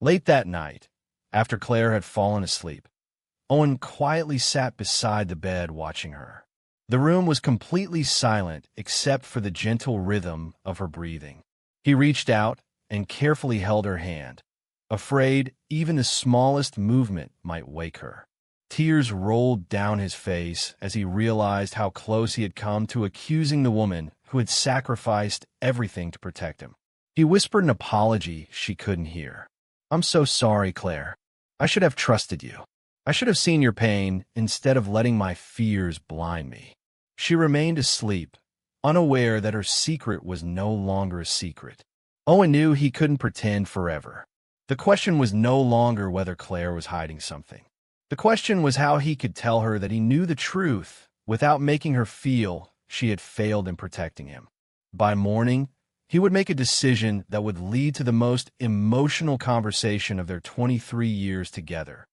Late that night, after Claire had fallen asleep, Owen quietly sat beside the bed watching her. The room was completely silent except for the gentle rhythm of her breathing. He reached out and carefully held her hand, afraid even the smallest movement might wake her. Tears rolled down his face as he realized how close he had come to accusing the woman who had sacrificed everything to protect him. He whispered an apology she couldn't hear. "I'm so sorry, Claire. I should have trusted you. I should have seen your pain instead of letting my fears blind me." She remained asleep, unaware that her secret was no longer a secret. Owen knew he couldn't pretend forever. The question was no longer whether Claire was hiding something. The question was how he could tell her that he knew the truth without making her feel she had failed in protecting him. By morning, he would make a decision that would lead to the most emotional conversation of their 23 years together,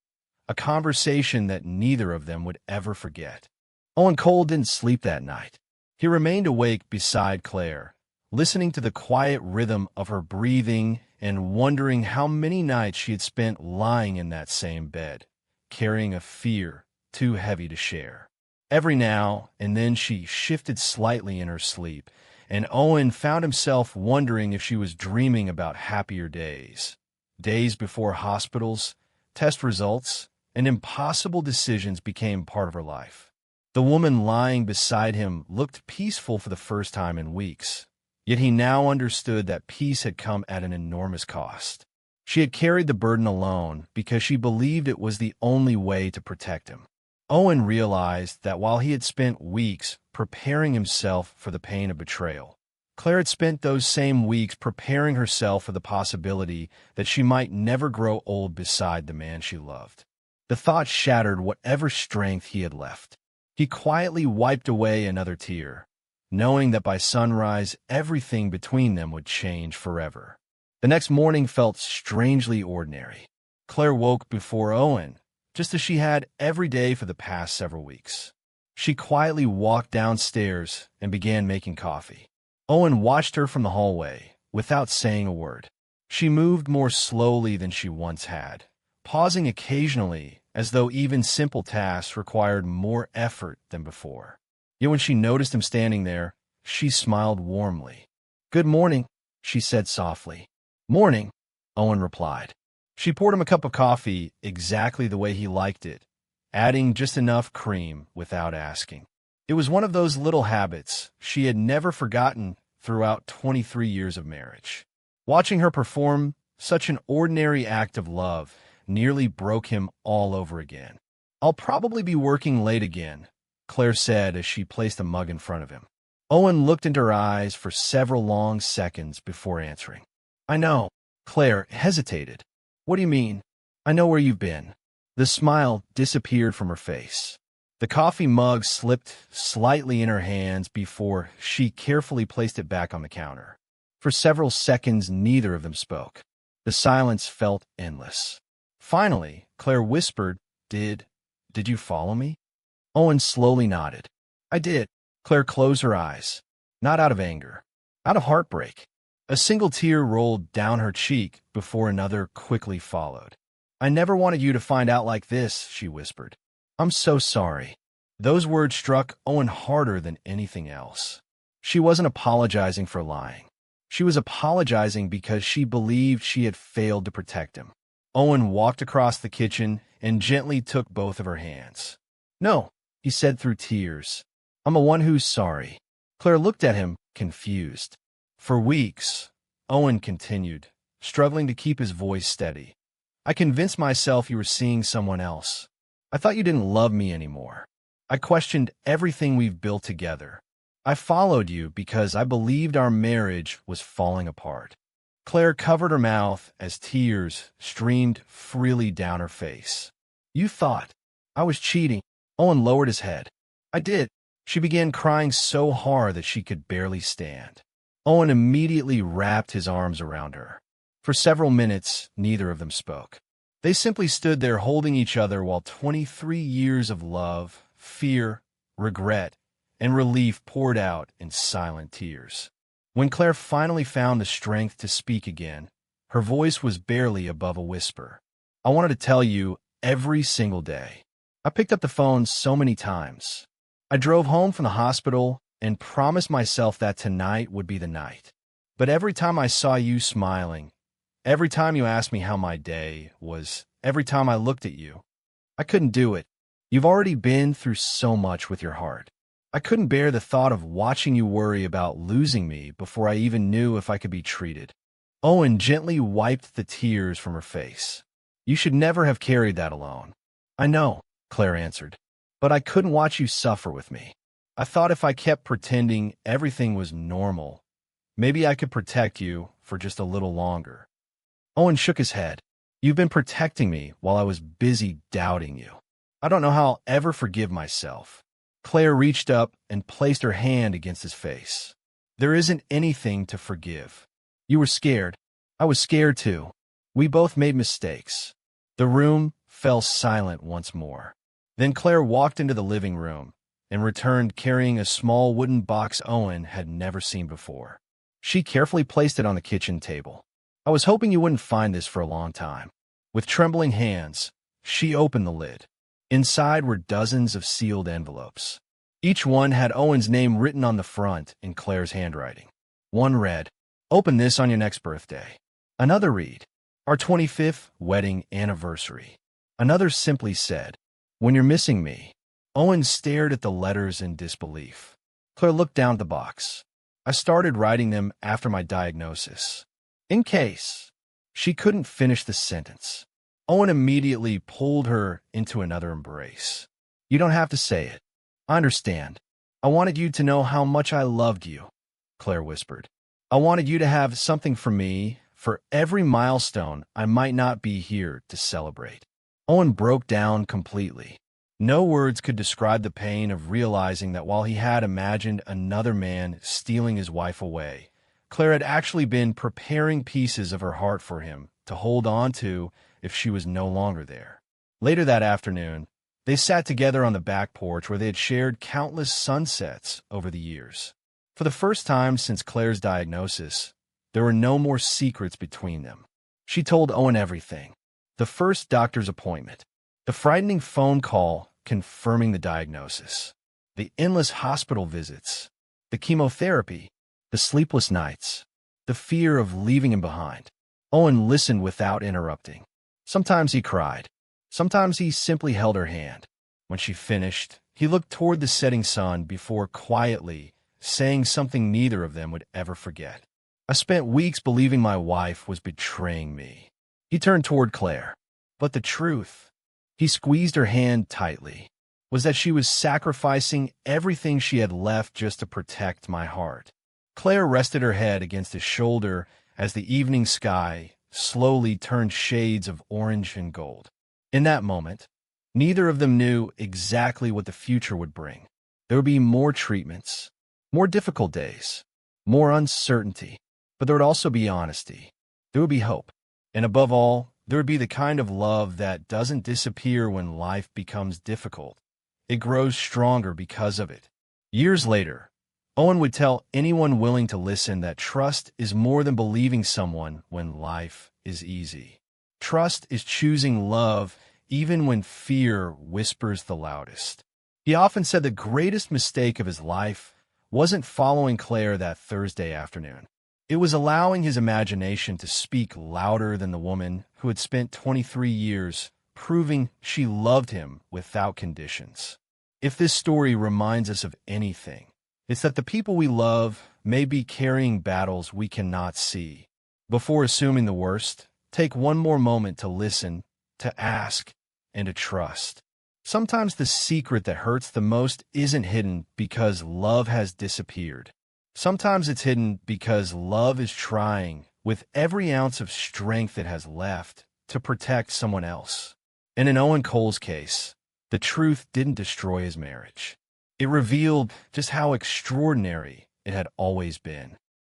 a conversation that neither of them would ever forget. Owen Cole didn't sleep that night. He remained awake beside Claire, listening to the quiet rhythm of her breathing and wondering how many nights she had spent lying in that same bed, carrying a fear too heavy to share. Every now and then she shifted slightly in her sleep, and Owen found himself wondering if she was dreaming about happier days. Days before hospitals, test results, and impossible decisions became part of her life. The woman lying beside him looked peaceful for the first time in weeks, yet he now understood that peace had come at an enormous cost. She had carried the burden alone because she believed it was the only way to protect him. Owen realized that while he had spent weeks preparing himself for the pain of betrayal, Claire had spent those same weeks preparing herself for the possibility that she might never grow old beside the man she loved. The thought shattered whatever strength he had left. He quietly wiped away another tear, knowing that by sunrise everything between them would change forever. The next morning felt strangely ordinary. Claire woke before Owen, just as she had every day for the past several weeks. She quietly walked downstairs and began making coffee. Owen watched her from the hallway, without saying a word. She moved more slowly than she once had, pausing occasionally as though even simple tasks required more effort than before. Yet when she noticed him standing there, she smiled warmly. "Good morning," she said softly. "Morning," Owen replied. She poured him a cup of coffee exactly the way he liked it, adding just enough cream without asking. It was one of those little habits she had never forgotten throughout 23 years of marriage. Watching her perform such an ordinary act of love nearly broke him all over again. "I'll probably be working late again," Claire said as she placed a mug in front of him. Owen looked into her eyes for several long seconds before answering. "I know." Claire hesitated. "What do you mean?" "I know where you've been." The smile disappeared from her face. The coffee mug slipped slightly in her hands before she carefully placed it back on the counter. For several seconds, neither of them spoke. The silence felt endless. Finally, Claire whispered, Did you follow me? Owen slowly nodded. I did. Claire closed her eyes. Not out of anger. Out of heartbreak. A single tear rolled down her cheek before another quickly followed. I never wanted you to find out like this, she whispered. I'm so sorry. Those words struck Owen harder than anything else. She wasn't apologizing for lying. She was apologizing because she believed she had failed to protect him. Owen walked across the kitchen and gently took both of her hands. No, he said through tears. I'm the one who's sorry. Claire looked at him, confused. For weeks, Owen continued, struggling to keep his voice steady. I convinced myself you were seeing someone else. I thought you didn't love me anymore. I questioned everything we've built together. I followed you because I believed our marriage was falling apart. Claire covered her mouth as tears streamed freely down her face. You thought I was cheating. Owen lowered his head. I did. She began crying so hard that she could barely stand. Owen immediately wrapped his arms around her. For several minutes, neither of them spoke. They simply stood there holding each other while 23 years of love, fear, regret, and relief poured out in silent tears. When Claire finally found the strength to speak again, her voice was barely above a whisper. I wanted to tell you every single day. I picked up the phone so many times. I drove home from the hospital and promised myself that tonight would be the night. But every time I saw you smiling, every time you asked me how my day was, every time I looked at you, I couldn't do it. You've already been through so much with your heart. I couldn't bear the thought of watching you worry about losing me before I even knew if I could be treated. Owen gently wiped the tears from her face. You should never have carried that alone. I know, Claire answered, but I couldn't watch you suffer with me. I thought if I kept pretending everything was normal, maybe I could protect you for just a little longer. Owen shook his head. You've been protecting me while I was busy doubting you. I don't know how I'll ever forgive myself. Claire reached up and placed her hand against his face. There isn't anything to forgive. You were scared. I was scared too. We both made mistakes. The room fell silent once more. Then Claire walked into the living room and returned carrying a small wooden box Owen had never seen before. She carefully placed it on the kitchen table. I was hoping you wouldn't find this for a long time. With trembling hands, she opened the lid. Inside were dozens of sealed envelopes. Each one had Owen's name written on the front in Claire's handwriting. One read, Open this on your next birthday. Another read, Our 25th wedding anniversary. Another simply said, When you're missing me. Owen stared at the letters in disbelief. Claire looked down at the box. I started writing them after my diagnosis. In case. She couldn't finish the sentence. Owen immediately pulled her into another embrace. You don't have to say it. I understand. I wanted you to know how much I loved you, Claire whispered. I wanted you to have something for me for every milestone I might not be here to celebrate. Owen broke down completely. No words could describe the pain of realizing that while he had imagined another man stealing his wife away, Claire had actually been preparing pieces of her heart for him to hold on to if she was no longer there. Later that afternoon, they sat together on the back porch where they had shared countless sunsets over the years. For the first time since Claire's diagnosis, there were no more secrets between them. She told Owen everything. The first doctor's appointment, the frightening phone call confirming the diagnosis, the endless hospital visits, the chemotherapy, the sleepless nights, the fear of leaving him behind. Owen listened without interrupting. Sometimes he cried. Sometimes he simply held her hand. When she finished, he looked toward the setting sun before quietly saying something neither of them would ever forget. I spent weeks believing my wife was betraying me. He turned toward Claire. But the truth, he squeezed her hand tightly, was that she was sacrificing everything she had left just to protect my heart. Claire rested her head against his shoulder as the evening sky slowly turned shades of orange and gold. In that moment, neither of them knew exactly what the future would bring. There would be more treatments, more difficult days, more uncertainty, but there would also be honesty. There would be hope. And above all, there would be the kind of love that doesn't disappear when life becomes difficult. It grows stronger because of it. Years later, Owen would tell anyone willing to listen that trust is more than believing someone when life is easy. Trust is choosing love even when fear whispers the loudest. He often said the greatest mistake of his life wasn't following Claire that Thursday afternoon. It was allowing his imagination to speak louder than the woman who had spent 23 years proving she loved him without conditions. If this story reminds us of anything, it's that the people we love may be carrying battles we cannot see. Before assuming the worst, take one more moment to listen, to ask, and to trust. Sometimes the secret that hurts the most isn't hidden because love has disappeared. Sometimes it's hidden because love is trying, with every ounce of strength it has left, to protect someone else. And in Owen Cole's case, the truth didn't destroy his marriage. It revealed just how extraordinary it had always been.